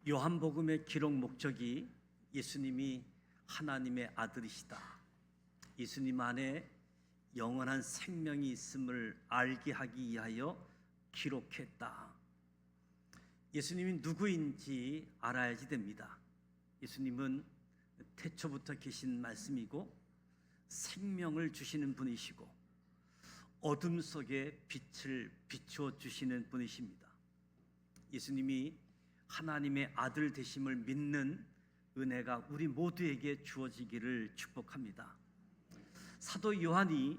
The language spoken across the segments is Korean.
요한복음의 기록 목적이 예수님이 하나님의 아들이시다, 예수님 안에 영원한 생명이 있음을 알게 하기 위하여 기록했다. 예수님이 누구인지 알아야지 됩니다. 예수님은 태초부터 계신 말씀이고 생명을 주시는 분이시고 어둠 속에 빛을 비추어 주시는 분이십니다. 예수님이 하나님의 아들 되심을 믿는 은혜가 우리 모두에게 주어지기를 축복합니다. 사도 요한이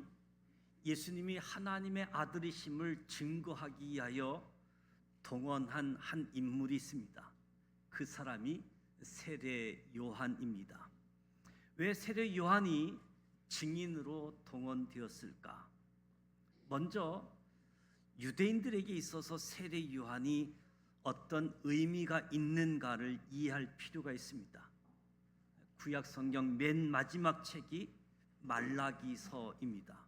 예수님이 하나님의 아들이심을 증거하기 위하여 동원한 한 인물이 있습니다. 그 사람이 세례 요한입니다. 왜 세례 요한이 증인으로 동원되었을까? 먼저 유대인들에게 있어서 세례 요한이 어떤 의미가 있는가를 이해할 필요가 있습니다. 구약 성경 맨 마지막 책이 말라기서입니다.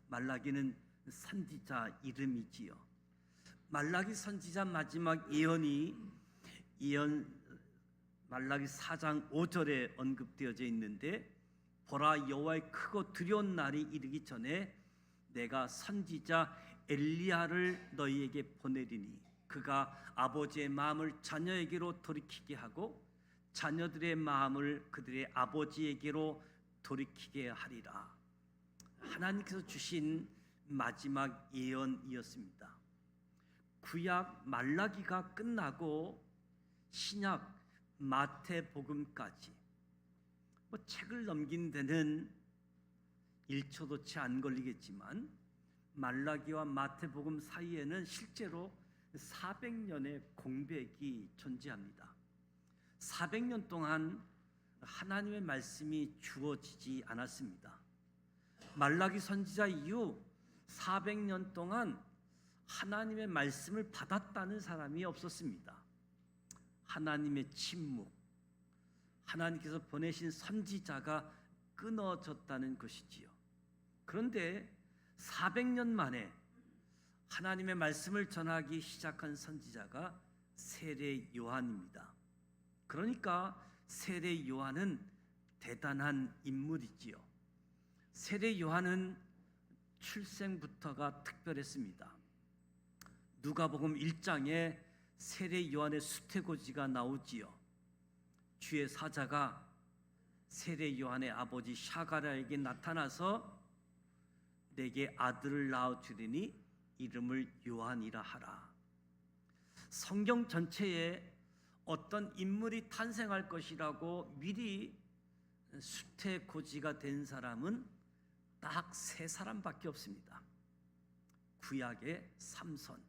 말라기는 선지자 이름이지요. 말라기 선지자 마지막 예언이 말라기 4장 5절에 언급되어져 있는데, 보라, 여호와의 크고 두려운 날이 이르기 전에 내가 선지자 엘리야를 너희에게 보내리니 그가 아버지의 마음을 자녀에게로 돌이키게 하고 자녀들의 마음을 그들의 아버지에게로 돌이키게 하리라. 하나님께서 주신 마지막 예언이었습니다. 구약 말라기가 끝나고 신약 마태복음까지 책을 넘긴 데는 1초도 채 안 걸리겠지만 말라기와 마태복음 사이에는 실제로 400년의 공백이 존재합니다. 400년 동안 하나님의 말씀이 주어지지 않았습니다. 말라기 선지자 이후 400년 동안 하나님의 말씀을 받았다는 사람이 없었습니다. 하나님의 침묵, 하나님께서 보내신 선지자가 끊어졌다는 것이지요. 그런데 400년 만에 하나님의 말씀을 전하기 시작한 선지자가 세례 요한입니다. 그러니까 세례 요한은 대단한 인물이지요. 세례 요한은 출생부터가 특별했습니다. 누가복음 1장에 세례 요한의 수태고지가 나오지요. 주의 사자가 세례 요한의 아버지 샤가랴에게 나타나서 내게 아들을 낳아 주리니 이름을 요한이라 하라. 성경 전체에 어떤 인물이 탄생할 것이라고 미리 수태고지가 된 사람은 딱 3사람밖에 없습니다. 구약의 삼손,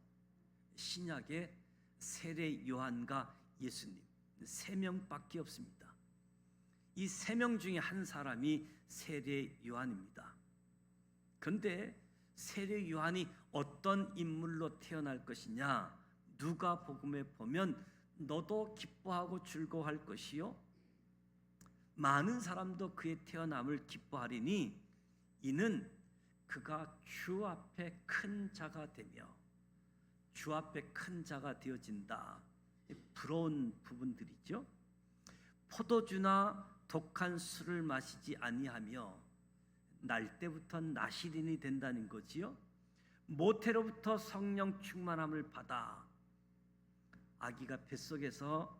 신약의 세례 요한과 예수님, 3명밖에 없습니다. 이 3명 중에 한 사람이 세례 요한입니다. 그런데 세례 요한이 어떤 인물로 태어날 것이냐? 누가복음에 보면 너도 기뻐하고 즐거워할 것이요 많은 사람도 그의 태어남을 기뻐하리니 이는 그가 주 앞에 큰 자가 되며 주 앞에 큰 자가 되어진다. 부러운 부분들이죠. 포도주나 독한 술을 마시지 아니하며 날 때부터 나시린이 된다는 거지요. 모태로부터 성령 충만함을 받아, 아기가 뱃속에서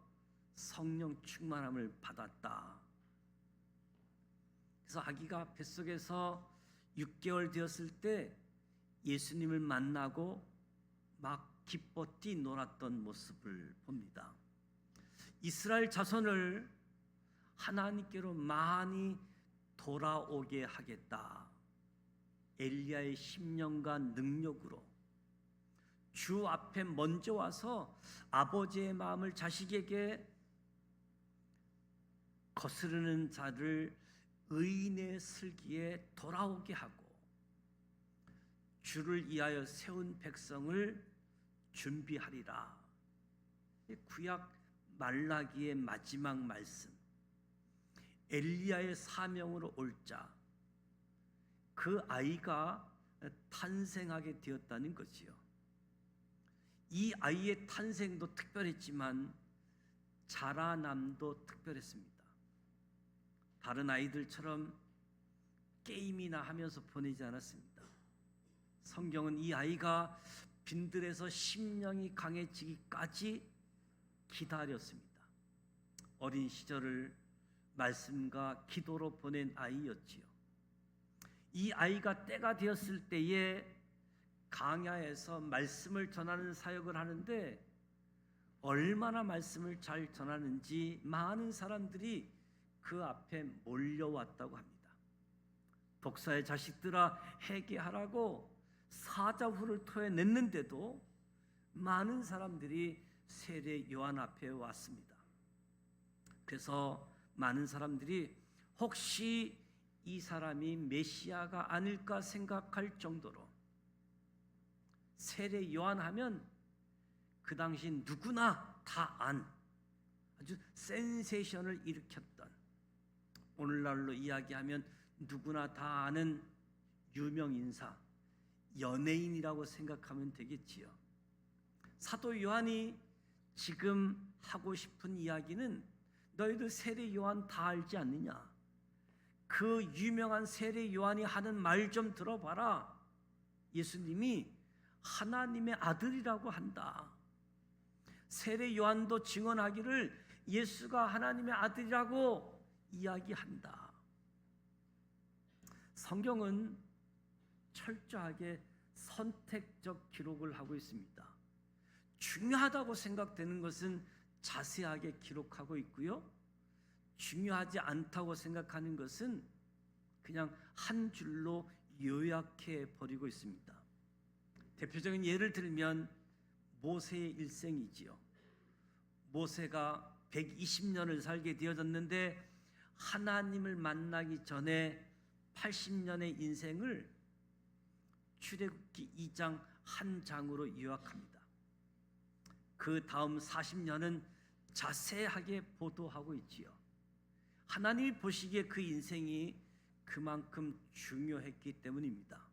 성령 충만함을 받았다. 그래서 아기가 뱃속에서 6개월 되었을 때 예수님을 만나고 막 기뻐 뛰놀았던 모습을 봅니다. 이스라엘 자손을 하나님께로 많이 돌아오게 하겠다. 엘리야의 심령과 능력으로 주 앞에 먼저 와서 아버지의 마음을 자식에게 거스르는 자를 의인의 슬기에 돌아오게 하고 주를 위하여 세운 백성을 준비하리라. 구약 말라기의 마지막 말씀, 엘리야의 사명으로 올 자, 그 아이가 탄생하게 되었다는 거지요. 이 아이의 탄생도 특별했지만 자라남도 특별했습니다. 다른 아이들처럼 게임이나 하면서 보내지 않았습니다. 성경은 이 아이가 빈들에서 심령이 강해지기까지 기다렸습니다. 어린 시절을 말씀과 기도로 보낸 아이였지요. 이 아이가 때가 되었을 때에 강야에서 말씀을 전하는 사역을 하는데 얼마나 말씀을 잘 전하는지 많은 사람들이 그 앞에 몰려왔다고 합니다. 독사의 자식들아 회개하라고 사자후를 토해냈는데도 많은 사람들이 세례 요한 앞에 왔습니다. 그래서 많은 사람들이 혹시 이 사람이 메시아가 아닐까 생각할 정도로 세례 요한 하면 그 당시 누구나 다 아주 센세이션을 일으켰던, 오늘날로 이야기하면 누구나 다 아는 유명 인사, 연예인이라고 생각하면 되겠지요. 사도 요한이 지금 하고 싶은 이야기는 너희들 세례 요한 다 알지 않느냐? 그 유명한 세례 요한이 하는 말 좀 들어봐라. 예수님이 하나님의 아들이라고 한다. 세례 요한도 증언하기를 예수가 하나님의 아들이라고 이야기한다. 성경은 철저하게 선택적 기록을 하고 있습니다. 중요하다고 생각되는 것은 자세하게 기록하고 있고요, 중요하지 않다고 생각하는 것은 그냥 한 줄로 요약해 버리고 있습니다. 대표적인 예를 들면 모세의 일생이지요. 모세가 120년을 살게 되어졌는데 하나님을 만나기 전에 80년의 인생을 출애굽기 2장 한 장으로 요약합니다. 그 다음 40년은 자세하게 보도하고 있지요. 하나님이 보시기에 그 인생이 그만큼 중요했기 때문입니다.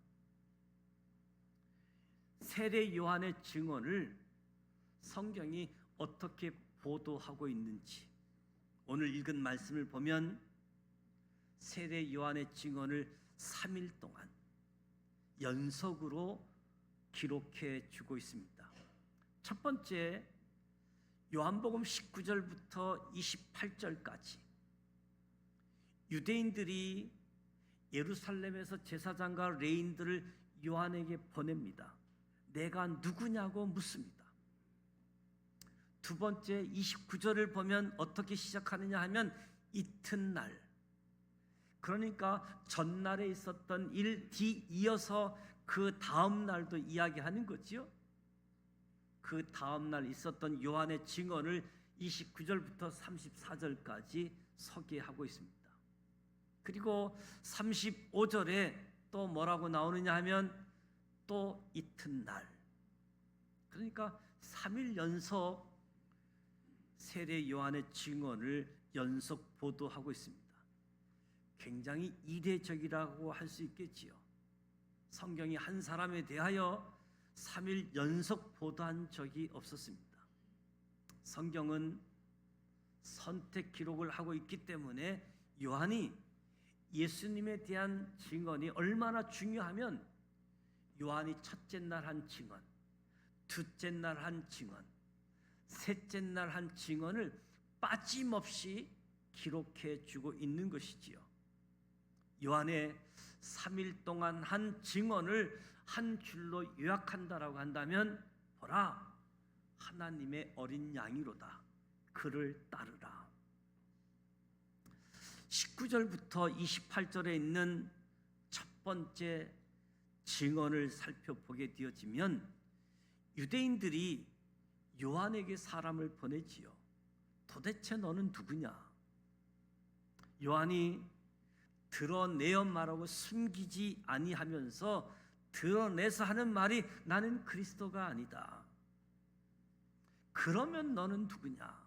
세례 요한의 증언을 성경이 어떻게 보도하고 있는지 오늘 읽은 말씀을 보면 세례 요한의 증언을 3일 동안 연속으로 기록해 주고 있습니다. 첫 번째, 요한복음 19절부터 28절까지 유대인들이 예루살렘에서 제사장과 레인들을 요한에게 보냅니다. 내가 누구냐고 묻습니다. 두 번째 29절을 보면 어떻게 시작하느냐 하면 이튿날, 그러니까 전날에 있었던 일 뒤이어서 그 다음 날도 이야기하는 거지요. 그 다음 날 있었던 요한의 증언을 29절부터 34절까지 소개하고 있습니다. 그리고 35절에 또 뭐라고 나오느냐 하면 또 이튿날, 그러니까 3일 연속 세례 요한의 증언을 연속 보도하고 있습니다. 굉장히 이례적이라고 할 수 있겠지요. 성경이 한 사람에 대하여 3일 연속 보도한 적이 없었습니다. 성경은 선택 기록을 하고 있기 때문에 요한이 예수님에 대한 증언이 얼마나 중요하면 요한이 첫째 날 한 증언, 둘째 날 한 증언, 셋째 날 한 증언을 빠짐없이 기록해 주고 있는 것이지요. 요한의 3일 동안 한 증언을 한 줄로 요약한다라고 한다면 보라, 하나님의 어린 양이로다. 그를 따르라. 19절부터 28절에 있는 첫 번째 증언을 살펴보게 되어지면 유대인들이 요한에게 사람을 보내지요. 도대체 너는 누구냐? 요한이 드러내어 말하고 숨기지 아니하면서 드러내서 하는 말이 나는 그리스도가 아니다. 그러면 너는 누구냐?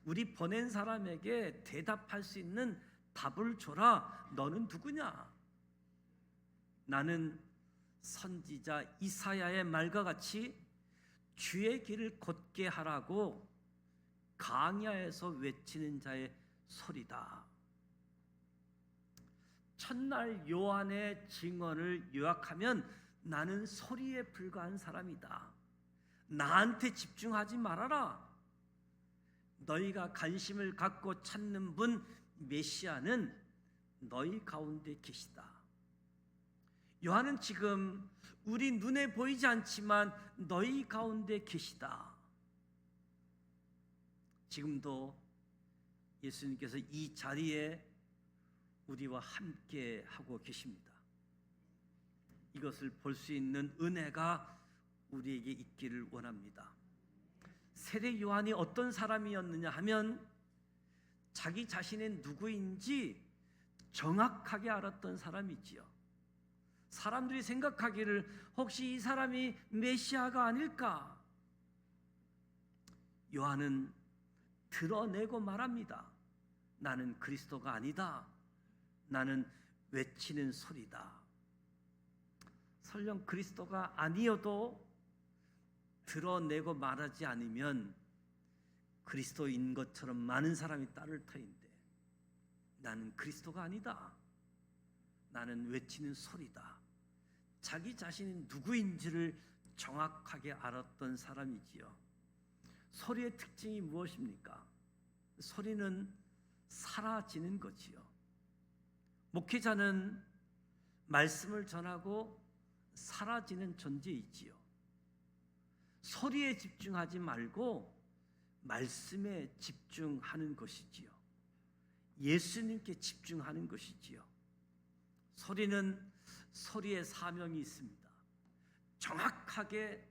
우리 보낸 사람에게 대답할 수 있는 답을 줘라. 너는 누구냐? 나는 선지자 이사야의 말과 같이 주의 길을 곧게 하라고 강야에서 외치는 자의 소리다. 첫날 요한의 증언을 요약하면 나는 소리에 불과한 사람이다. 나한테 집중하지 말아라. 너희가 관심을 갖고 찾는 분 메시아는 너희 가운데 계시다. 요한은 지금 우리 눈에 보이지 않지만 너희 가운데 계시다. 지금도 예수님께서 이 자리에 우리와 함께 하고 계십니다. 이것을 볼 수 있는 은혜가 우리에게 있기를 원합니다. 세례 요한이 어떤 사람이었느냐 하면 자기 자신의 누구인지 정확하게 알았던 사람이지요. 사람들이 생각하기를 혹시 이 사람이 메시아가 아닐까? 요한은 드러내고 말합니다. 나는 그리스도가 아니다. 나는 외치는 소리다. 설령 그리스도가 아니어도 드러내고 말하지 않으면 그리스도인 것처럼 많은 사람이 따를 터인데 나는 그리스도가 아니다. 나는 외치는 소리다. 자기 자신이 누구인지를 정확하게 알았던 사람이지요. 소리의 특징이 무엇입니까? 소리는 사라지는 거지요. 목회자는 말씀을 전하고 사라지는 존재이지요. 소리에 집중하지 말고 말씀에 집중하는 것이지요. 예수님께 집중하는 것이지요. 소리는 소리의 사명이 있습니다. 정확하게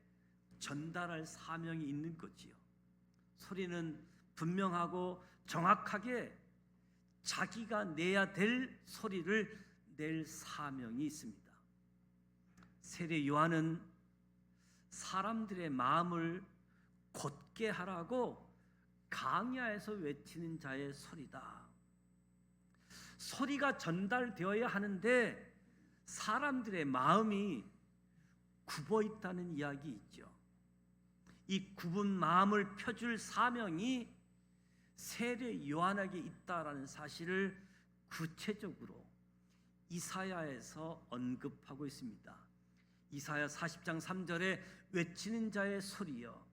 전달할 사명이 있는 거지요. 소리는 분명하고 정확하게 자기가 내야 될 소리를 낼 사명이 있습니다. 세례 요한은 사람들의 마음을 곧게 하라고 강야에서 외치는 자의 소리다. 소리가 전달되어야 하는데 사람들의 마음이 굽어 있다는 이야기 있죠. 이 굽은 마음을 펴줄 사명이 세례 요한에게 있다라는 사실을 구체적으로 이사야에서 언급하고 있습니다. 이사야 40장 3절에 외치는 자의 소리여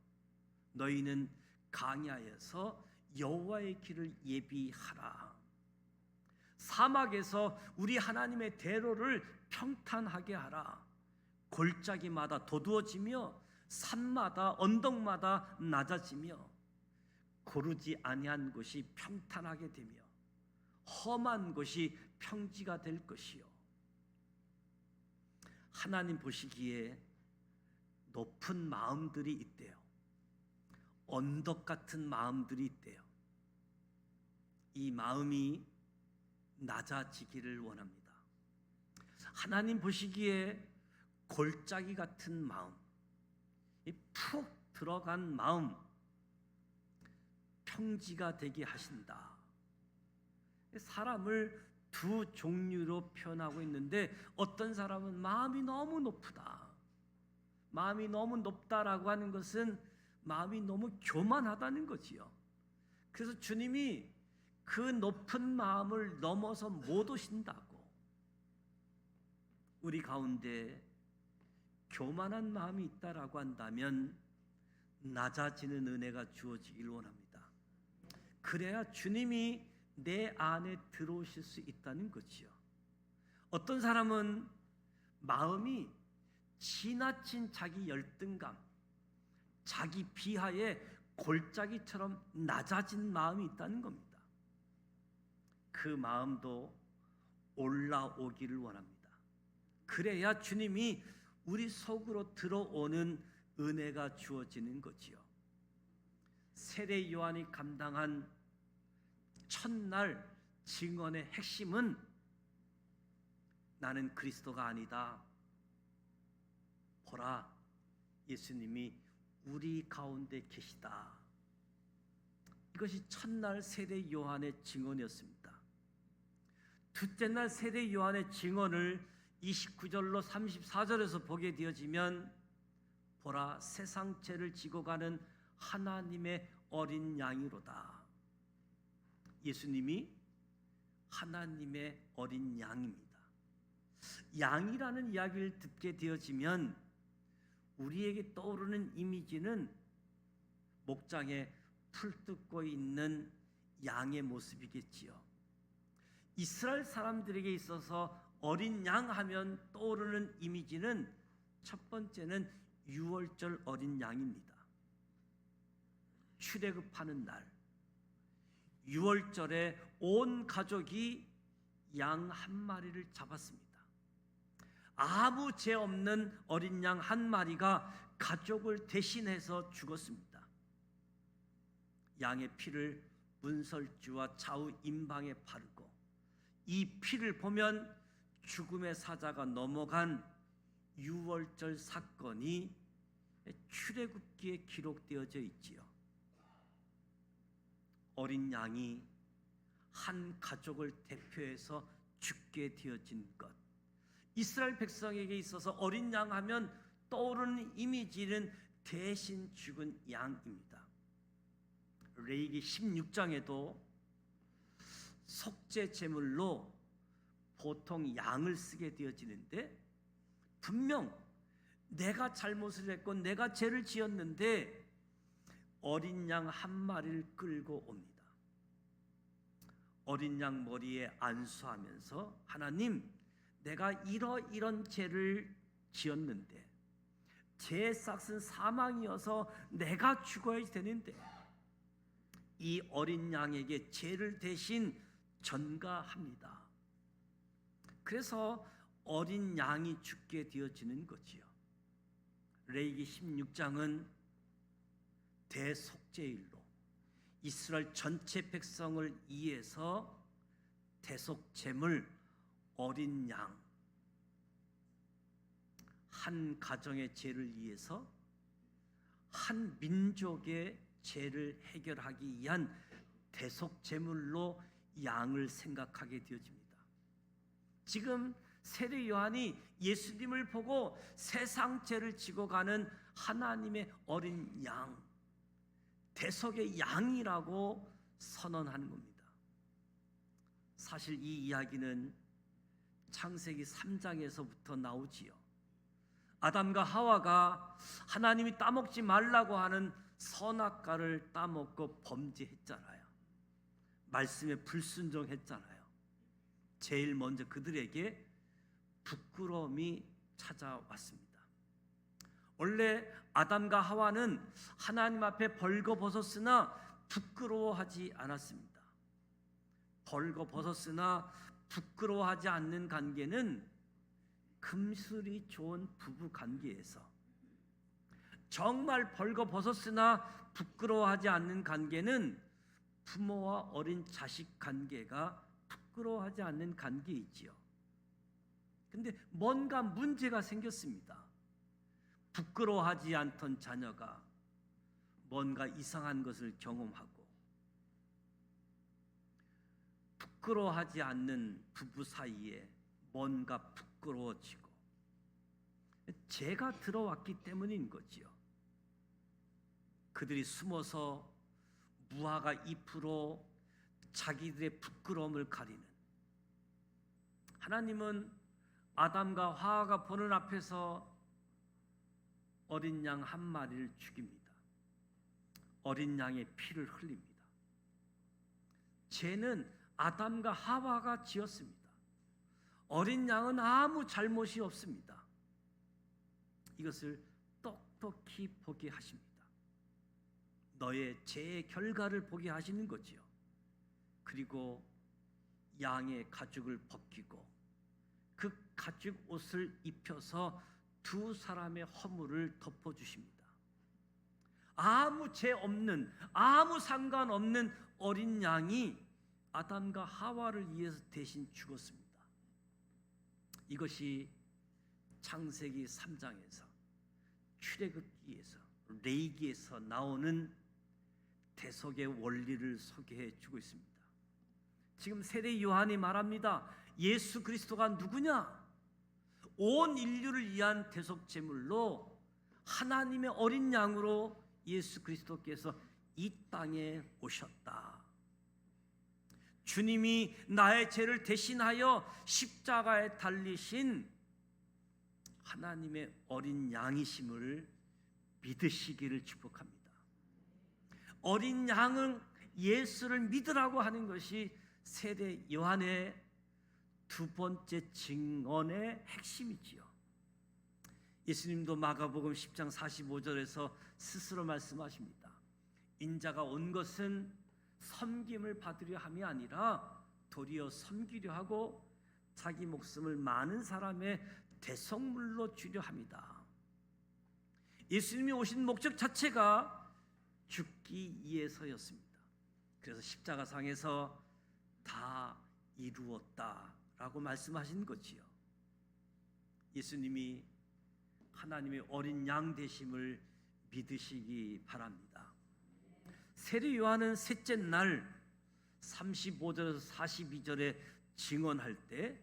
너희는 강야에서 여호와의 길을 예비하라. 사막에서 우리 하나님의 대로를 평탄하게 하라. 골짜기마다 도두어지며 산마다 언덕마다 낮아지며 고르지 아니한 곳이 평탄하게 되며 험한 곳이 평지가 될 것이요. 하나님 보시기에 높은 마음들이 있대요. 언덕 같은 마음들이 있대요. 이 마음이 낮아지기를 원합니다. 하나님 보시기에 골짜기 같은 마음, 푹 들어간 마음, 평지가 되게 하신다. 사람을 두 종류로 표현하고 있는데 어떤 사람은 마음이 너무 높다. 마음이 너무 높다라고 하는 것은 마음이 너무 교만하다는 거지요. 그래서 주님이 그 높은 마음을 넘어서 못 오신다고. 우리 가운데 교만한 마음이 있다라고 한다면 낮아지는 은혜가 주어지길 원합니다. 그래야 주님이 내 안에 들어오실 수 있다는 거지요. 어떤 사람은 마음이 지나친 자기 열등감, 자기 비하에 골짜기처럼 낮아진 마음이 있다는 겁니다. 그 마음도 올라오기를 원합니다. 그래야 주님이 우리 속으로 들어오는 은혜가 주어지는 거지요. 세례 요한이 감당한 첫날 증언의 핵심은 나는 그리스도가 아니다. 보라, 예수님이 우리 가운데 계시다. 이것이 첫날 세례 요한의 증언이었습니다. 둘째 날 세례 요한의 증언을 29절로 34절에서 보게 되어지면 보라, 세상 죄를 지고 가는 하나님의 어린 양이로다. 예수님이 하나님의 어린 양입니다. 양이라는 이야기를 듣게 되어지면 우리에게 떠오르는 이미지는 목장에 풀 뜯고 있는 양의 모습이겠지요. 이스라엘 사람들에게 있어서 어린 양 하면 떠오르는 이미지는 첫 번째는 유월절 어린 양입니다. 출애굽하는 날 유월절에 온 가족이 양 한 마리를 잡았습니다. 아무 죄 없는 어린 양 한 마리가 가족을 대신해서 죽었습니다. 양의 피를 문설주와 좌우 임방에 바르고 이 피를 보면 죽음의 사자가 넘어간 유월절 사건이 출애굽기에 기록되어져 있지요. 어린 양이 한 가족을 대표해서 죽게 되어진 것. 이스라엘 백성에게 있어서 어린 양 하면 떠오르는 이미지는 대신 죽은 양입니다. 레위기 16장에도 속죄 제물로 보통 양을 쓰게 되어지는데 분명 내가 잘못을 했고 내가 죄를 지었는데 어린 양 한 마리를 끌고 옵니다. 어린 양 머리에 안수하면서 하나님, 내가 이런 죄를 지었는데 죄의 삭은 사망이어서 내가 죽어야 되는데 이 어린 양에게 죄를 대신 전가합니다. 그래서 어린 양이 죽게 되어지는 거지요. 레위기 16장은 대속죄일로 이스라엘 전체 백성을 위해서 대속제물 어린 양 한 가정의 죄를 위해서 한 민족의 죄를 해결하기 위한 대속제물로 양을 생각하게 되어집니다. 지금 세례 요한이 예수님을 보고 세상 죄를 지고 가는 하나님의 어린 양, 대속의 양이라고 선언하는 겁니다. 사실 이 이야기는 창세기 3장에서부터 나오지요. 아담과 하와가 하나님이 따먹지 말라고 하는 선악과를 따먹고 범죄했잖아요. 말씀에 불순종했잖아요. 제일 먼저 그들에게 부끄러움이 찾아왔습니다. 원래 아담과 하와는 하나님 앞에 벌거벗었으나 부끄러워하지 않았습니다. 벌거벗었으나 부끄러워하지 않는 관계는 금슬이 좋은 부부 관계에서, 정말 벌거벗었으나 부끄러워하지 않는 관계는 부모와 어린 자식 관계가 부끄러워하지 않는 관계이지요. 근데 뭔가 문제가 생겼습니다. 부끄러워하지 않던 자녀가 뭔가 이상한 것을 경험하고, 부끄러워하지 않는 부부 사이에 뭔가 부끄러워지고, 죄가 들어왔기 때문인 거지요. 그들이 숨어서 무화과 잎으로 자기들의 부끄러움을 가리는, 하나님은 아담과 하와가 보는 앞에서 어린 양 한 마리를 죽입니다. 어린 양의 피를 흘립니다. 죄는 아담과 하와가 지었습니다. 어린 양은 아무 잘못이 없습니다. 이것을 똑똑히 보게 하십니다. 너의 죄의 결과를 보게 하시는 거지요. 그리고 양의 가죽을 벗기고 그 가죽 옷을 입혀서 두 사람의 허물을 덮어주십니다. 아무 죄 없는, 아무 상관없는 어린 양이 아담과 하와를 위해서 대신 죽었습니다. 이것이 창세기 3장에서, 출애굽기에서, 레위기에서 나오는 대속의 원리를 소개해 주고 있습니다. 지금 세례 요한이 말합니다. 예수 그리스도가 누구냐? 온 인류를 위한 대속 제물로 하나님의 어린 양으로 예수 그리스도께서 이 땅에 오셨다. 주님이 나의 죄를 대신하여 십자가에 달리신 하나님의 어린 양이심을 믿으시기를 축복합니다. 어린 양은 예수를 믿으라고 하는 것이 세례 요한의 두 번째 증언의 핵심이지요. 예수님도 마가복음 10장 45절에서 스스로 말씀하십니다. 인자가 온 것은 섬김을 받으려 함이 아니라 도리어 섬기려 하고 자기 목숨을 많은 사람의 대속물로 주려 함이다. 예수님이 오신 목적 자체가 죽기 위해서였습니다. 그래서 십자가상에서 다 이루었다라고 말씀하신 거지요. 예수님이 하나님의 어린 양 되심을 믿으시기 바랍니다. 세례 요한은 셋째 날 35절에서 42절에 증언할 때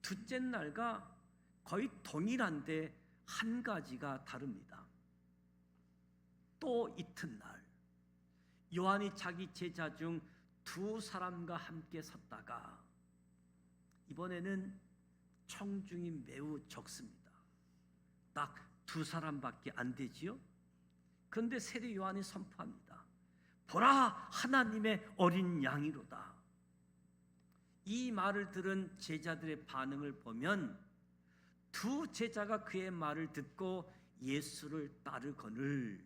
둘째 날과 거의 동일한데 한 가지가 다릅니다. 또 이튿날 요한이 자기 제자 중 두 사람과 함께 섰다가, 이번에는 청중이 매우 적습니다. 딱 두 사람밖에 안 되지요. 그런데 세례 요한이 선포합니다. 보라, 하나님의 어린 양이로다. 이 말을 들은 제자들의 반응을 보면 두 제자가 그의 말을 듣고 예수를 따르거늘.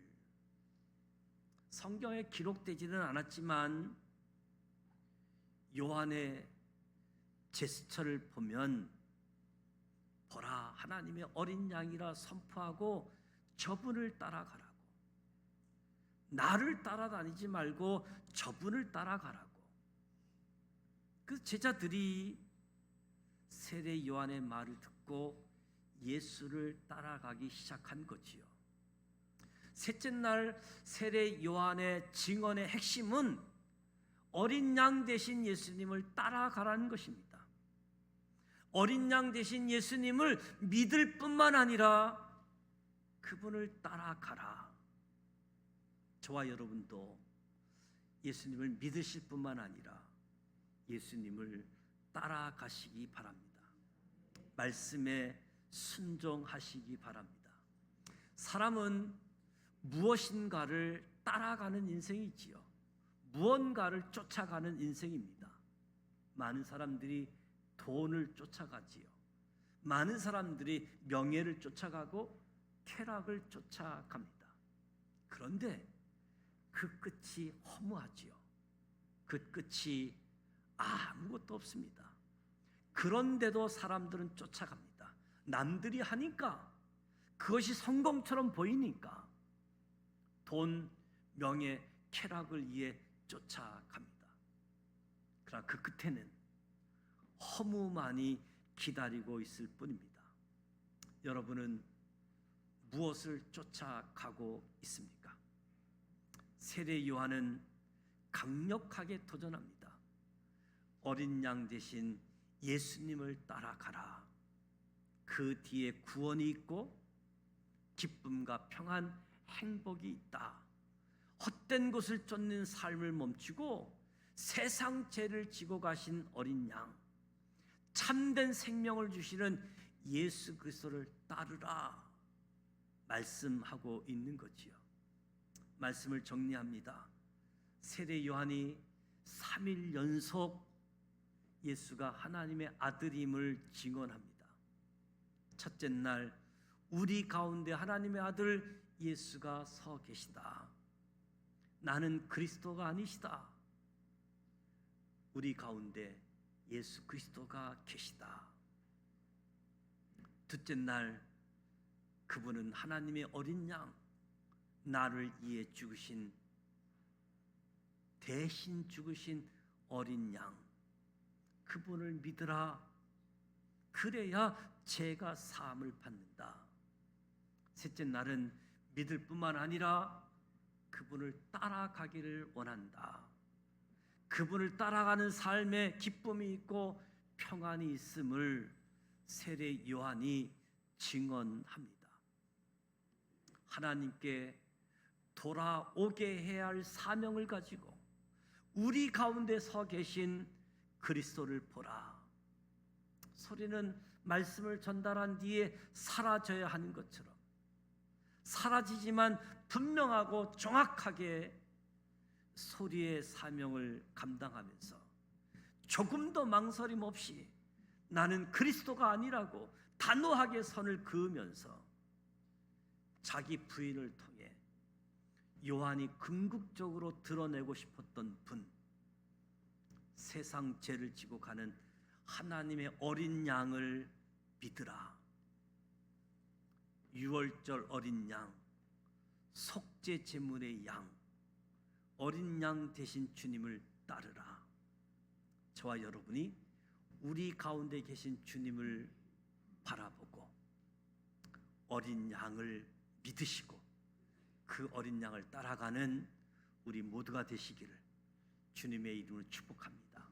성경에 기록되지는 않았지만 요한의 제스처를 보면 보라, 하나님의 어린 양이라 선포하고 저분을 따라가라고, 나를 따라다니지 말고 저분을 따라가라고. 그 제자들이 세례 요한의 말을 듣고 예수를 따라가기 시작한 거지요. 셋째 날 세례 요한의 증언의 핵심은 어린 양 되신 예수님을 따라가라는 것입니다. 어린 양 되신 예수님을 믿을 뿐만 아니라 그분을 따라가라. 저와 여러분도 예수님을 믿으실 뿐만 아니라 예수님을 따라가시기 바랍니다. 말씀에 순종하시기 바랍니다. 사람은 무엇인가를 따라가는 인생이지요. 무언가를 쫓아가는 인생입니다. 많은 사람들이 돈을 쫓아가지요. 많은 사람들이 명예를 쫓아가고 쾌락을 쫓아갑니다. 그런데 그 끝이 허무하지요. 그 끝이 아무것도 없습니다. 그런데도 사람들은 쫓아갑니다. 남들이 하니까, 그것이 성공처럼 보이니까 돈, 명예, 쾌락을 위해 쫓아갑니다. 그러나 그 끝에는 허무만이 기다리고 있을 뿐입니다. 여러분은 무엇을 쫓아가고 있습니까? 세례 요한은 강력하게 도전합니다. 어린 양 대신 예수님을 따라가라. 그 뒤에 구원이 있고 기쁨과 평안, 행복이 있다. 헛된 것을 쫓는 삶을 멈추고 세상 죄를 지고 가신 어린 양, 참된 생명을 주시는 예수 그리스도를 따르라 말씀하고 있는 거지요. 말씀을 정리합니다. 세례 요한이 3일 연속 예수가 하나님의 아들임을 증언합니다. 첫째 날 우리 가운데 하나님의 아들 예수가 서 계시다. 나는 그리스도가 아니시다. 우리 가운데 예수 그리스도가 계시다. 둘째 날 그분은 하나님의 어린 양, 나를 위해 죽으신, 대신 죽으신 어린 양, 그분을 믿으라. 그래야 죄가 사함을 받는다. 셋째 날은 믿을 뿐만 아니라 그분을 따라가기를 원한다. 그분을 따라가는 삶에 기쁨이 있고 평안이 있음을 세례 요한이 증언합니다. 하나님께 돌아오게 해야 할 사명을 가지고 우리 가운데 서 계신 그리스도를 보라. 소리는 말씀을 전달한 뒤에 사라져야 하는 것처럼 사라지지만 분명하고 정확하게 소리의 사명을 감당하면서 조금도 망설임 없이 나는 그리스도가 아니라고 단호하게 선을 그으면서 자기 부인을 통해 요한이 궁극적으로 드러내고 싶었던 분, 세상 죄를 지고 가는 하나님의 어린 양을 믿으라. 유월절 어린 양, 속죄 제물의 양, 어린 양 대신 주님을 따르라. 저와 여러분이 우리 가운데 계신 주님을 바라보고 어린 양을 믿으시고 그 어린 양을 따라가는 우리 모두가 되시기를 주님의 이름으로 축복합니다.